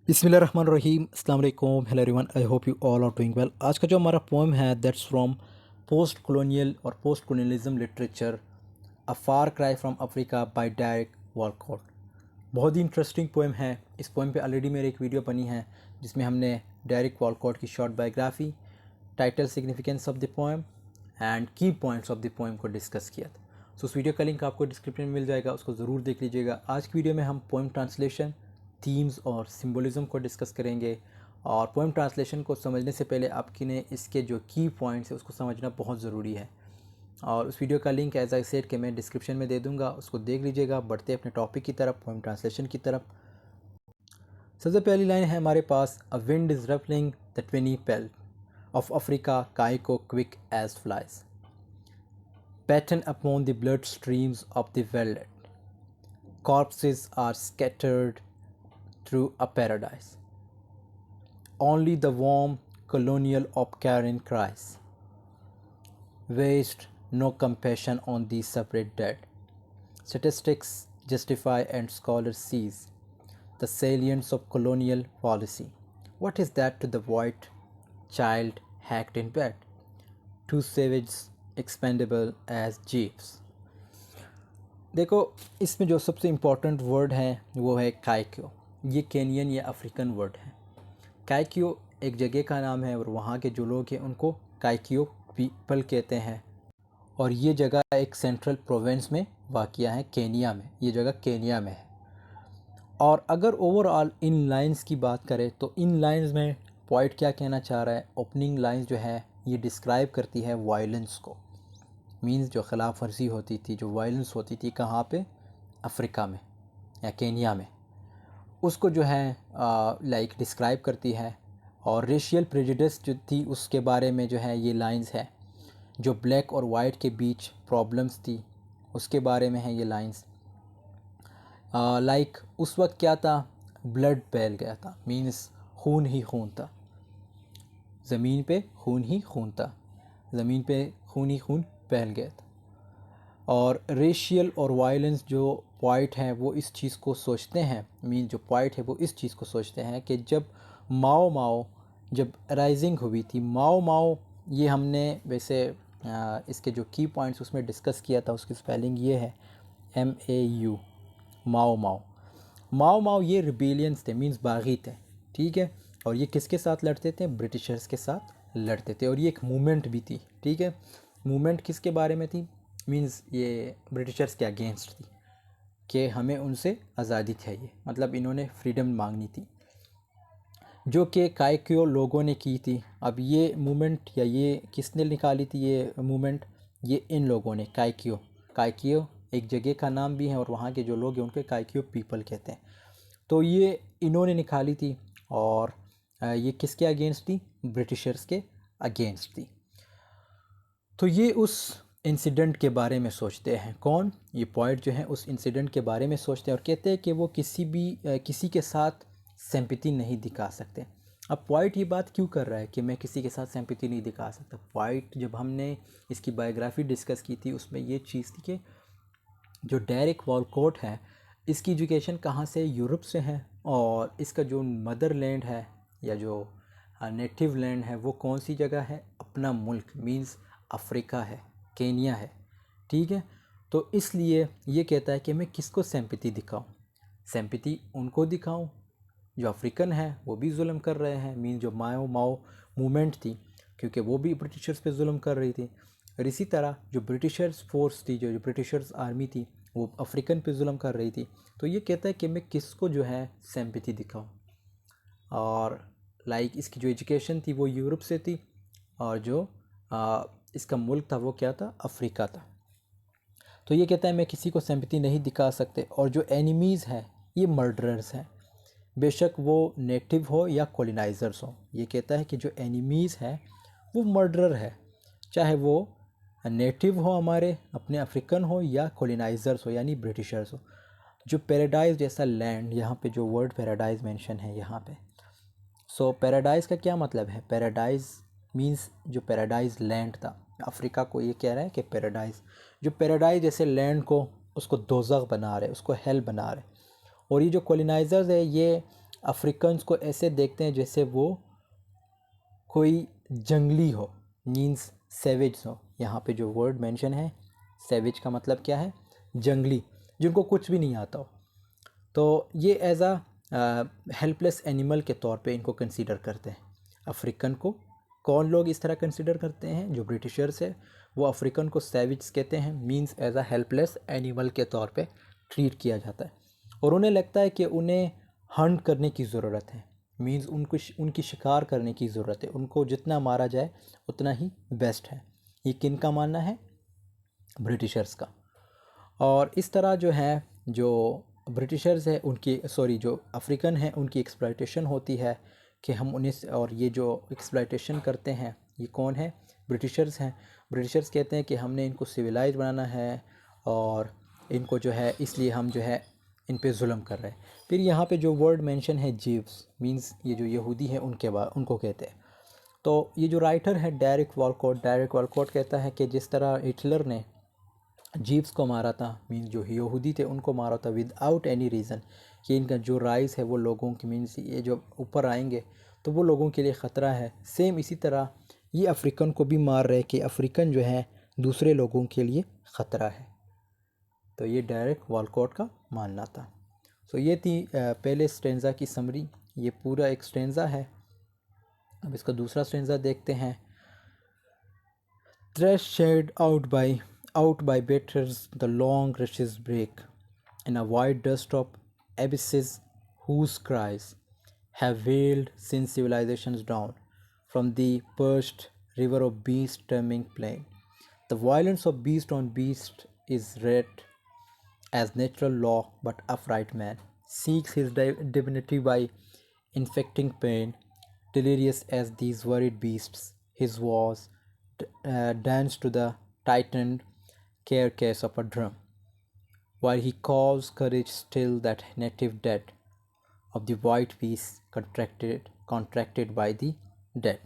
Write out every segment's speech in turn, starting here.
बिस्मिल्लाहिर्रहमानिर्रहीम अस्सलाम वालेकुम hello everyone I hope you all are doing well. आज का जो हमारा पोएम है दैट्स फ्रॉम पोस्ट कॉलोनियल और post colonialism literature a far cry from Africa by Derek Walcott. बहुत ही इंटरेस्टिंग पोएम है। इस पोएम पे ऑलरेडी मेरी एक वीडियो बनी है जिसमें हमने डायरेक वॉलकॉट की short biography, title, significance of the poem and की पॉइंट्स ऑफ द पोएम को डिस्कस किया था। सो उस वीडियो का लिंक आपको डिस्क्रिप्शन में मिल जाएगा, उसको ज़रूर देख लीजिएगा। आज की वीडियो में हम पोएम ट्रांसलेशन, थीम्स और सिंबलिज्म को डिस्कस करेंगे। और पोएम ट्रांसलेशन को समझने से पहले आपकी ने इसके जो की पॉइंट्स है उसको समझना बहुत ज़रूरी है। और उस वीडियो का लिंक एज आई सेड के मैं डिस्क्रिप्शन में दे दूंगा, उसको देख लीजिएगा। बढ़ते अपने टॉपिक की तरफ, पोएम ट्रांसलेशन की तरफ। सबसे पहली लाइन है हमारे पास, a wind is ruffling the tawny pelt of Africa Kikuyu quick as flies pattern upon the blood streams of the velvet. Corpses are scattered through a paradise. Only the warm colonial Opcarin cries. Waste no compassion on the separate dead. Statistics justify and scholars seize the salience of colonial policy. What is that to the white child hacked in bed? Two savages expendable as jeeps. देखो, इसमें जो सबसे important word है वो है काइक्यो। ये Kenyon या African word है। काइक्यो एक जगह का नाम है और वहाँ के जो लोग हैं उनको काइक्यो पीपल कहते हैं। और ये जगह एक सेंट्रल प्रोविंस में वाक़या है, केनिया में। ये जगह केनिया में है। और अगर ओवरऑल इन लाइंस की बात करें तो इन लाइंस में पोइट क्या कहना चाह रहा है, ओपनिंग लाइंस जो है ये डिस्क्राइब करती है वायलेंस को। मीन्स जो खिलाफ वर्जी होती थी, जो वायलेंस होती थी कहाँ पे, अफ्रीका में या केनिया में, उसको जो है लाइक डिस्क्राइब करती है। और रेशियल प्रेजुडिस जो थी उसके बारे में जो है ये लाइंस है। जो ब्लैक और वाइट के बीच प्रॉब्लम्स थी उसके बारे में है ये लाइंस। लाइक उस वक्त क्या था, ब्लड फैल गया था, मीन्स खून ही खून था, ज़मीन पे खून ही खून था, ज़मीन पे खून ही खून फैल गया था। और रेशियल और वायलेंस जो पॉइंट हैं वो इस चीज़ को सोचते हैं, मीन जो पॉइंट है वो इस चीज़ को सोचते हैं कि जब माओ माओ जब राइजिंग हुई थी, माओ माओ ये हमने वैसे इसके जो की पॉइंट्स उसमें डिस्कस किया था, उसकी स्पेलिंग ये है MAU, माओ माओ। माओ माओ ये रिबेलियंस थे, मीन्स बागी थे, ठीक है। और ये किसके साथ लड़ते थे, ब्रिटिशर्स के साथ लड़ते थे। और ये एक मूवमेंट भी थी, ठीक है। मूवमेंट किसके बारे में थी, मीन्स ये ब्रिटिशर्स के अगेंस्ट थी कि हमें उनसे आज़ादी चाहिए, मतलब इन्होंने फ्रीडम मांगनी थी, जो कि काइक्यो लोगों ने की थी। अब ये मूवमेंट या ये किसने निकाली थी ये मूवमेंट, ये इन लोगों ने, काइक्यो। काइक्यो एक जगह का नाम भी है और वहाँ के जो लोग हैं उनके काइक्यो पीपल कहते हैं। तो ये इन्होंने निकाली थी। और ये किसके अगेंस्ट थी, ब्रिटिशर्स के अगेंस्ट थी। तो ये उस इंसिडेंट के बारे में सोचते हैं, कौन, ये पॉइंट जो है उस इंसिडेंट के बारे में सोचते हैं और कहते हैं कि वो किसी के साथ सिंपैथी नहीं दिखा सकते। अब पॉइंट ये बात क्यों कर रहा है कि मैं किसी के साथ सिंपैथी नहीं दिखा सकता। पॉइंट जब हमने इसकी बायोग्राफी डिस्कस की थी उसमें ये चीज़ थी कि जो डायरेक वॉलकॉट है इसकी एजुकेशन कहाँ से, यूरोप से है। और इसका जो मदर लैंड है या जो नेटिव लैंड है वो कौन सी जगह है, अपना मुल्क, मींस अफ्रीका है, केनिया है, ठीक है। तो इसलिए ये कहता है कि मैं किसको सिंपैथी दिखाऊं, सिंपैथी उनको दिखाऊं जो अफ्रीकन है वो भी जुल्म कर रहे हैं, मीन जो माओ माओ मूवमेंट थी, क्योंकि वो भी ब्रिटिशर्स पे जुल्म कर रही थी। और इसी तरह जो ब्रिटिशर्स फोर्स थी, जो ब्रिटिशर्स आर्मी थी, वो अफ्रीकन पे जुल्म कर रही थी। तो ये कहता है कि मैं किसको जो है सिंपैथी दिखाऊं। और लाइक इसकी जो एजुकेशन थी वो यूरोप से थी और जो इसका मुल्क था वो क्या था, अफ्रीका था। तो ये कहता है मैं किसी को सिंपैथी नहीं दिखा सकते। और जो एनिमीज़ हैं ये मर्डरर्स हैं, बेशक वो नेटिव हो या कॉलोनाइजर्स हो। ये कहता है कि जो एनिमीज़ हैं वो मर्डरर है, चाहे वो नेटिव हो, हमारे अपने अफ्रीकन हो, या कॉलोनाइजर्स हो यानी ब्रिटिशर्स हो। जो पैराडाइज जैसा लैंड, यहाँ पे जो वर्ड पैराडाइज मेंशन है यहाँ पे, सो पैराडाइज का क्या मतलब है, पैराडाइज मींस जो पैराडाइज लैंड था अफ्रीका को, ये कह रहा है कि पैराडाइज, जो पैराडाइज जैसे लैंड को उसको दोज़ख बना रहे, उसको हेल बना रहे। और ये जो कॉलोनाइजर्स है ये अफ्रीकन्स को ऐसे देखते हैं जैसे वो कोई जंगली हो, मीन्स सेवेज हो। यहाँ पे जो वर्ड मेंशन है सेवेज का मतलब क्या है, जंगली, जिनको कुछ भी नहीं आता हो। तो ये एज आ हेल्पलेस एनिमल के तौर पे इनको कंसीडर करते हैं। अफ्रीकन को कौन लोग इस तरह कंसीडर करते हैं, जो ब्रिटिशर्स है वो अफ्रीकन को सैविज कहते हैं, मींस एज आ हेल्पलेस एनिमल के तौर पे ट्रीट किया जाता है। और उन्हें लगता है कि उन्हें हंट करने की ज़रूरत है, मींस उनकी शिकार करने की ज़रूरत है, उनको जितना मारा जाए उतना ही बेस्ट है। ये किन का मानना है, ब्रिटिशर्स का। और इस तरह जो है, जो ब्रिटिशर्स है उनकी, सॉरी जो अफ्रीकन है उनकी एक्सप्लॉयटेशन होती है कि हम उन्हें, और ये जो एक्सप्लॉयटेशन करते हैं ये कौन है, ब्रिटिशर्स हैं। ब्रिटिशर्स कहते हैं कि हमने इनको सिविलाइज बनाना है और इनको जो है इसलिए हम जो है इन पे जुल्म कर रहे हैं। फिर यहाँ पे जो वर्ड मेंशन है जीव्स, मींस ये जो यहूदी हैं उनके बाद उनको कहते हैं। तो ये जो राइटर है डेरिक वालकोट कहता है कि जिस तरह हिटलर ने जीव्स को मारा था, मीन्स जो यहूदी थे उनको मारा था विदाउट एनी रीज़न, कि इनका जो राइज है वो लोगों की, मीन्स ये जो ऊपर आएंगे तो वो लोगों के लिए ख़तरा है। सेम इसी तरह ये अफ्रीकन को भी मार रहे कि अफ्रीकन जो है दूसरे लोगों के लिए ख़तरा है। तो ये डायरेक्ट वालकोट का मानना था। सो ये थी पहले स्टेंजा की समरी। ये पूरा एक स्टेंजा है। अब इसका दूसरा स्टेंजा देखते हैं। Thresh shared out by batters the long rushes break, in a wide dust of abysses whose cries have wailed since civilization's dawn, from the perched river of beast turning plain. The violence of beast on beast is read as natural law, but upright man seeks his divinity by infecting pain, delirious as these worried beasts. His was dance to the tightened carcass of a drum, while he calls courage still that native dead of the white beast contracted by the dead.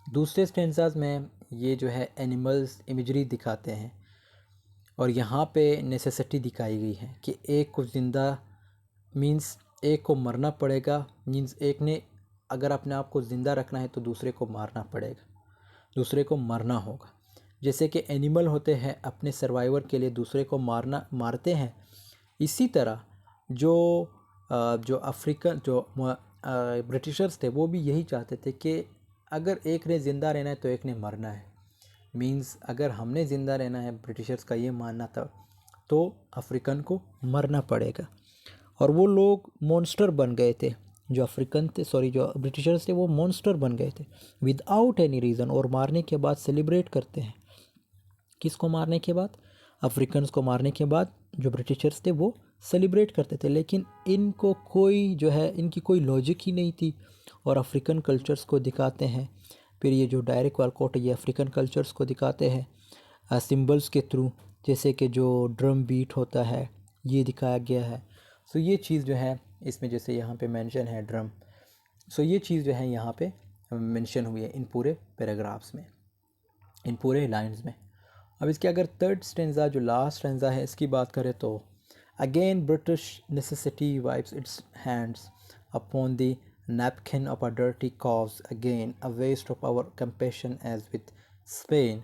दूसरे stanzas में ये जो है animals imagery दिखाते हैं और यहाँ पे नेसेसिटी दिखाई गई है कि एक को ज़िंदा, मींस एक को मरना पड़ेगा, मींस एक ने अगर अपने आप को ज़िंदा रखना है तो दूसरे को मारना पड़ेगा, दूसरे को मरना होगा। जैसे कि एनिमल होते हैं अपने सर्वाइवर के लिए दूसरे को मारते हैं, इसी तरह जो अफ्रीकन ब्रिटिशर्स थे वो भी यही चाहते थे कि अगर एक ने ज़िंदा रहना है तो एक ने मरना है। मींस अगर हमने ज़िंदा रहना है, ब्रिटिशर्स का ये मानना था, तो अफ्रीकन को मरना पड़ेगा। और वो लोग मॉन्स्टर बन गए थे, जो अफ्रीकन थे, सॉरी जो ब्रिटिशर्स थे वो मॉन्स्टर बन गए थे विदाउट एनी रीज़न। और मारने के बाद सेलिब्रेट करते हैं। किसको मारने के बाद, अफ्रीकन्स को मारने के बाद जो ब्रिटिशर्स थे वो सेलिब्रेट करते थे। लेकिन इनको कोई जो है, इनकी कोई लॉजिक ही नहीं थी और अफ्रीकन कल्चर्स को दिखाते हैं। फिर ये जो डायरेक्ट वालकोट है ये अफ्रीकन कल्चर्स को दिखाते हैं सिंबल्स के थ्रू, जैसे कि जो ड्रम बीट होता है ये दिखाया गया है। सो ये चीज़ जो है इसमें, जैसे यहाँ पे मेंशन है ड्रम, सो ये चीज़ जो है यहाँ पे मेंशन हुई है इन पूरे पैराग्राफ्स में, इन पूरे लाइंस में। अब इसके अगर थर्ड स्टेंजा जो लास्ट स्टेंजा है इसकी बात करें तो again British necessity wipes it's hands upon the napkin of a dirty cause, again a waste of our compassion as with Spain.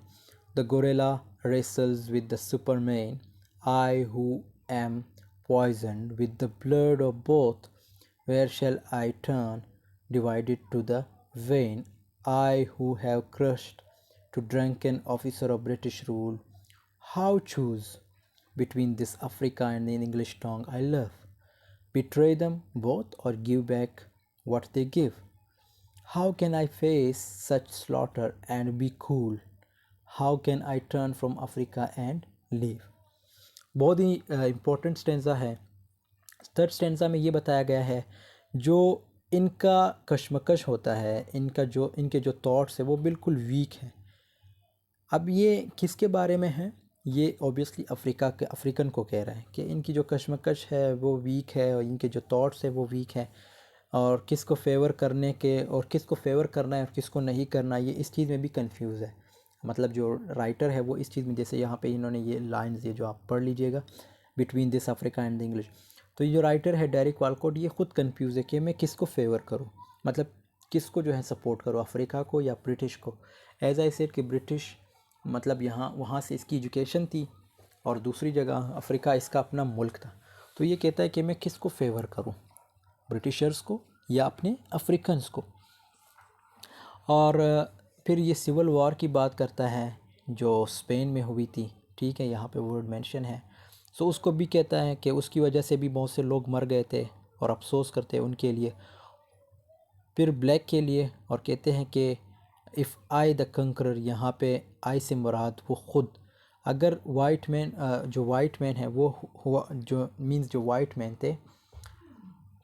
The gorilla wrestles with the superman. I who am poisoned with the blood of both, where shall I turn, divided to the vein? I who have crushed to drunken officer of British rule, how choose between this Africa and the English tongue I love? Betray them both or give back what they give? How can I face such slaughter and be cool? How can I turn from Africa and leave? बहुत ही important stanza है। Third stanza में ये बताया गया है जो इनका कशमकश होता है, इनके जो थॉट्स है वो बिल्कुल वीक हैं। अब ये किसके बारे में है, ये ऑब्वियसली अफ्रीकन को कह रहा है कि इनकी जो कशमकश है वो वीक है और इनके जो थॉट्स है वो वीक है, और किसको फेवर करने के और किसको फेवर करना है और किसको नहीं करना, ये इस चीज़ में भी कंफ्यूज है। मतलब जो राइटर है वो इस चीज़ में, जैसे यहाँ पे इन्होंने ये लाइंस ये जो आप पढ़ लीजिएगा, between this Africa and the English, तो ये जो राइटर है डेरिक वालकोट, ये ख़ुद कंफ्यूज है कि मैं किसको फेवर करूँ, मतलब किसको जो है सपोर्ट करूँ, अफ्रीका को या ब्रिटिश को। एज आई सेड कि ब्रिटिश मतलब यहाँ वहाँ से इसकी एजुकेशन थी और दूसरी जगह अफ्रीका इसका अपना मुल्क था। तो ये कहता है कि मैं किसको फेवर करूँ, ब्रिटिशर्स को या अपने अफ्रीकन्स को। और फिर ये सिविल वॉर की बात करता है जो स्पेन में हुई थी, ठीक है, यहाँ पे वर्ड मेंशन है। सो उसको भी कहता है कि उसकी वजह से भी बहुत से लोग मर गए थे और अफसोस करते हैं उनके लिए। फिर ब्लैक के लिए और कहते हैं कि इफ़ आई द कंकरर, यहाँ पे आई से मुराद वो ख़ुद, अगर वाइट मैन जो वाइट मैन है वो हुआ, जो मींस जो वाइट मैन थे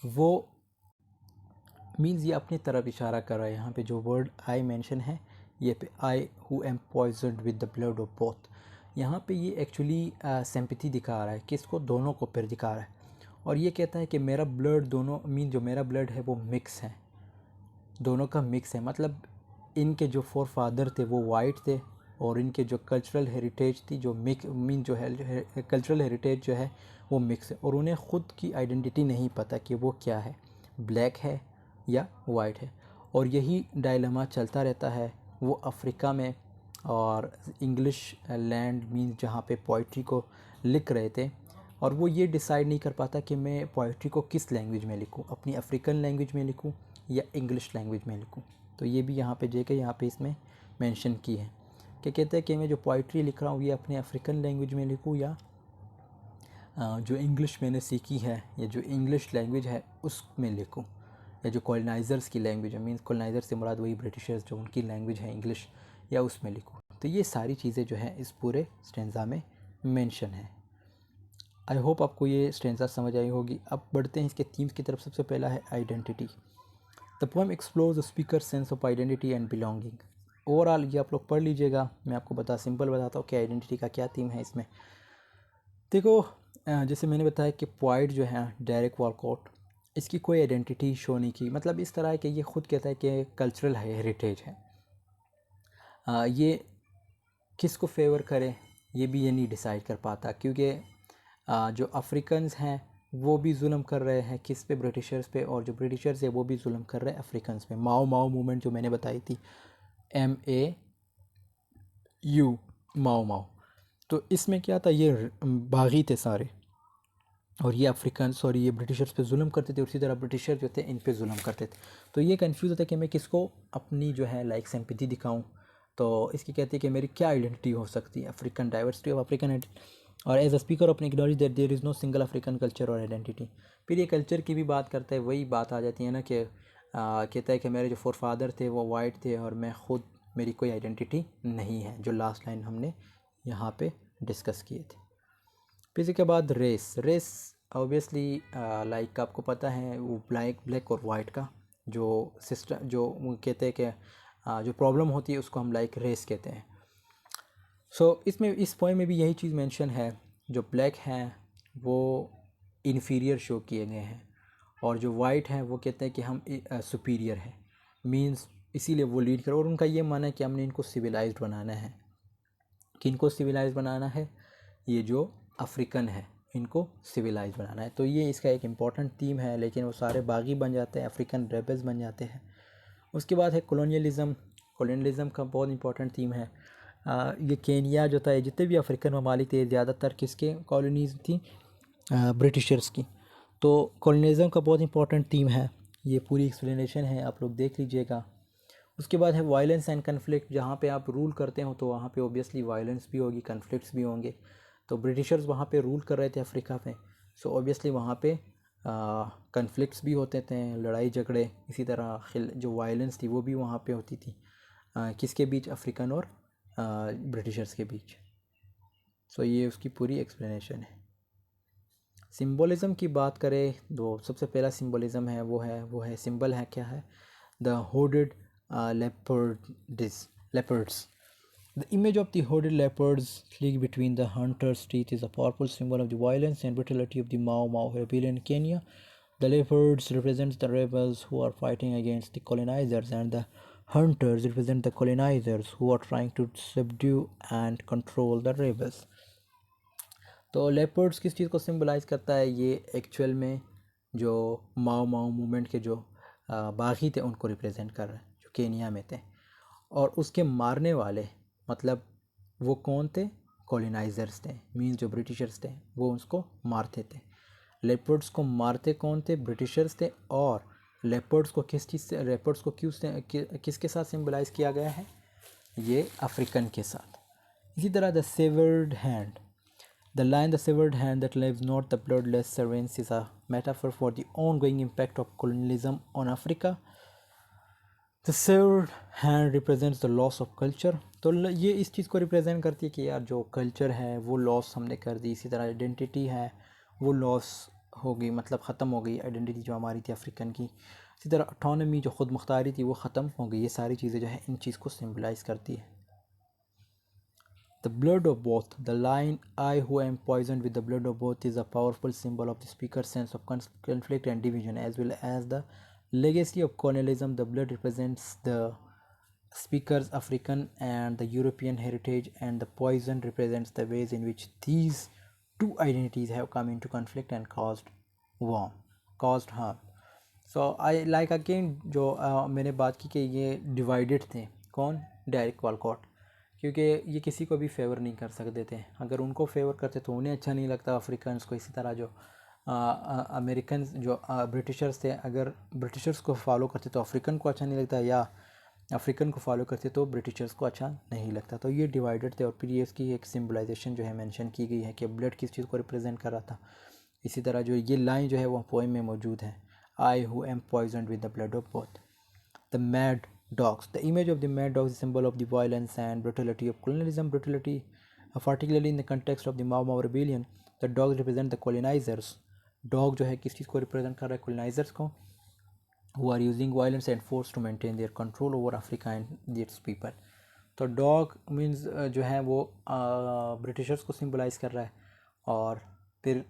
वो मींस ये अपनी तरफ इशारा कर रहा है। यहाँ पे जो वर्ड आई मेंशन है ये पे, I who am poisoned with the blood of both, यहाँ पे ये एक्चुअली सिंपैथी दिखा रहा है, किसको, दोनों को फिर दिखा रहा है। और ये कहता है कि मेरा ब्लड दोनों मीन जो मेरा ब्लड है वो मिक्स है, दोनों का मिक्स है, मतलब इनके जो फोर फादर थे वो वाइट थे और इनके जो कल्चरल हेरिटेज थी जो मिक्स मीन जो है कल्चरल हेरिटेज जो है वो मिक्स है, और उन्हें ख़ुद की आइडेंटिटी नहीं पता कि वो क्या है, ब्लैक है या वाइट है। और यही डायलेमा चलता रहता है वो अफ्रीका में और इंग्लिश लैंड मीन जहाँ पे पोइट्री को लिख रहे थे, और वो ये डिसाइड नहीं कर पाता कि मैं पोइट्री को किस लैंग्वेज में लिखूँ, अपनी अफ्रीकन लैंग्वेज में लिखूँ या इंग्लिश लैंग्वेज में लिखूँ। तो ये भी यहाँ पे जेके यहाँ पे इसमें मेंशन की है कि कहते हैं कि मैं जो पोइट्री लिख रहा हूँ ये अपने अफ्रीकन लैंग्वेज में लिखूँ या जो इंग्लिश मैंने सीखी है या जो इंग्लिश लैंग्वेज है उसमें लिखूँ, या जो कॉलोनाइज़र्स की लैंग्वेज है, मीन्स कॉलोनाइज़र से मुराद वही ब्रिटिशर्स जो उनकी लैंग्वेज है इंग्लिश, या उसमें लिखूँ। तो ये सारी चीज़ें जो हैं इस पूरे स्टेंजा में मेंशन है। आई होप आपको ये स्टेंजा समझ आई होगी। अब बढ़ते हैं इसके थीम्स की तरफ। सबसे पहला है identity. The poem explores the speaker sense of identity and belonging. Overall ये आप लोग पढ़ लीजिएगा, मैं आपको सिंपल बताता हूँ कि आइडेंटिटी का क्या थीम है इसमें। देखो जैसे मैंने बताया कि पोइट जो है डेरिक वालकोट, इसकी कोई आइडेंटिटी शो नहीं की, मतलब इस तरह है कि ये ख़ुद कहता है कि कल्चरल हेरिटेज है। ये किसको फेवर करे ये भी ये नहीं डिसाइड कर पाता, क्योंकि जो अफ्रीकन्स हैं वो भी जुल्म कर रहे हैं किस पे, ब्रिटिशर्स पे, और जो ब्रिटिशर्स है वो भी जुल्म कर रहे हैं अफ्रीकन्स पे। माओ माओ मूवमेंट जो मैंने बताई थी, MAU, माओ माओ, तो इसमें क्या था, ये बागी थे सारे, और ये अफ्रीकन्स और ये ब्रिटिशर्स पे जुल्म करते थे, उसी तरह ब्रिटिशर जो थे इन पे जुल्म करते थे। तो ये कंफ्यूज होता है कि मैं किसको अपनी जो है लाइक सिंपैथी दिखाऊं। तो इसकी कहते हैं कि मेरी क्या आइडेंटिटी हो सकती है, अफ्रीकन, डाइवर्सिटी ऑफ अफ्रीकन, और as a speaker of acknowledge that there is no single African culture और आइडेंटिटी। फिर ये कल्चर की भी बात करता है, वही बात आ जाती है ना कि कहता है कि मेरे जो फोर फादर थे वो वाइट थे और मैं ख़ुद, मेरी कोई आइडेंटिटी नहीं है, जो लास्ट लाइन हमने यहाँ पे डिस्कस किए थे। फिर इसके बाद रेस ऑब्वियसली लाइक आपको पता है वो ब्लैक और वाइट का जो सिस्टम, जो वो कहते हैं कि जो प्रॉब्लम होती है उसको हम लाइक रेस कहते हैं। सो इसमें इस पोएम में भी यही चीज़ मेंशन है, जो ब्लैक हैं वो इन्फीरियर शो किए गए हैं और जो वाइट हैं वो कहते हैं कि हम सुपीरियर हैं, मींस इसीलिए वो लीड करो, और उनका ये मानना है कि हमने इनको सिविलाइज्ड बनाना है। किनको सिविलाइज बनाना है, ये जो अफ्रीकन है इनको सिविलाइज बनाना है। तो ये इसका एक इम्पॉर्टेंट थीम है, लेकिन वो सारे बागी बन जाते हैं, अफ्रीकन रेबल्स बन जाते हैं। उसके बाद है कॉलोनियलिज़म का बहुत इंपॉर्टेंट थीम है। ये केनिया जो था, जितने भी अफ्रीकन ममालिक थे ज़्यादातर किसके कॉलोनीज़ थी, ब्रिटिशर्स की। तो कॉलोनियलिज़म का बहुत इंपॉर्टेंट थीम है, ये पूरी एक्सप्लेनेशन है, आप लोग देख लीजिएगा। उसके बाद है वायलेंस एंड कन्फ्लिक्ट। जहाँ पे आप रूल करते हो तो वहाँ पे ओबियसली वायलेंस भी होगी, कन्फ्लिक्ट्स भी होंगे। तो ब्रिटिशर्स वहाँ पे रूल कर रहे थे अफ्रीका में, सो ओबियसली वहाँ पे कन्फ्लिक्ट्स भी होते थे, लड़ाई झगड़े, इसी तरह जो वायलेंस थी वो भी वहाँ पे होती थी, किसके बीच, अफ्रीकन और ब्रिटिशर्स के बीच। सो ये उसकी पूरी एक्सप्लेनेशन है। सिंबलिज़म की बात करें तो सबसे पहला सिंबलिज़म है वो है सिंबल है, क्या है, the hoarded leopards. The image of the hooded leopards sleek between the hunters' teeth is a powerful symbol of the violence and brutality of the Mau Mau rebellion in Kenya. The leopards represent the rebels who are fighting against the colonizers, and the hunters represent the colonizers who are trying to subdue and control the rebels. तो leopards किस चीज़ को सिंबलाइज़ करता है? ये actual में जो माओ माओ movement के जो बागी थे उनको रिप्रेजेंट कर रहे हैं, जो केनिया में थे। और उसके मारने वाले मतलब वो कौन थे? कॉलोनाइजर्स थे, मीन्स जो ब्रिटिशर्स थे वो उसको मारते थे। लेपर्ड्स को मारते कौन थे? ब्रिटिशर्स थे। और लेपर्ड्स को किस चीज़ से, लेपर्ड्स को किसके साथ सिंबलाइज़ किया गया है? ये अफ्रीकन के साथ। इसी तरह the savoured hand, the line the severed hand that leaves not the bloodless servants is a metaphor for the ongoing impact of colonialism on Africa. The severed hand represents the loss of culture. तो ये इस चीज़ को represent करती है कि यार जो culture है वो लॉस हमने कर दी। इसी तरह आइडेंटिटी है वो लॉस हो गई, मतलब ख़त्म हो गई आइडेंटिटी जो हमारी थी अफ्रीकन की। इसी तरह ऑटोनमी जो ख़ुद मुख्तारी थी वो ख़त्म हो गई। ये सारी चीज़ें जो है इन चीज़ को सिम्बलाइज़ करती है। The blood of both. The line "I who am poisoned with the blood of both" is a powerful symbol of the speaker's sense of conflict and division, as well as the legacy of colonialism. The blood represents the speaker's African and the European heritage, and the poison represents the ways in which these two identities have come into conflict and caused harm. So I like again जो मैंने बात की कि ये divided थे। कौन? Direct Walcott, क्योंकि ये किसी को भी फेवर नहीं कर सकते थे। अगर उनको फेवर करते तो उन्हें अच्छा नहीं लगता अफ्रीकन्स को। इसी तरह जो अमेरिकन जो ब्रिटिशर्स थे, अगर ब्रिटिशर्स को फॉलो करते तो अफ्रीकन को अच्छा नहीं लगता, या अफ्रीकन को फॉलो करते तो ब्रिटिशर्स को अच्छा नहीं लगता। तो ये डिवाइडेड थे। और फिर ये इसकी एक सिम्बलाइजेशन जो है मेंशन की गई है कि ब्लड किस चीज़ को रिप्रेजेंट कर रहा था। इसी तरह जो ये लाइन जो है वो पोएम में मौजूद है, आई who M poisoned with the blood of both. The mad dogs. The image of the mad dogs is a symbol of the violence and brutality of colonialism. Brutality, particularly in the context of the Mau Mau rebellion, the dogs represent the colonizers. Dog जो है किस चीज़ को represent कर रहा है? colonizers को, who are using violence and force to maintain their control over Africa and its people. तो dog means जो है वो ब्रिटिशर्स को सिम्बलाइज़ कर रहा है। और फिर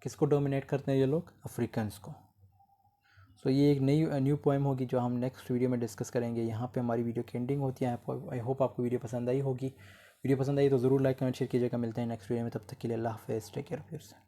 किसको डोमिनेट करते हैं ये लोग? अफ्रीकन्स को। सो ये एक न्यू पोएम होगी जो हम नेक्स्ट वीडियो में डिस्कस करेंगे। यहाँ पे हमारी वीडियो की एंडिंग होती है। आई होप आपको वीडियो पसंद आई होगी। वीडियो पसंद आई तो ज़रूर लाइक कमेंट शेयर कीजिएगा। मिलते हैं नेक्स्ट वीडियो में, तब तक के लिए अल्लाह हाफ़िज़, टेक केयर ऑफ़ योरसेल्फ।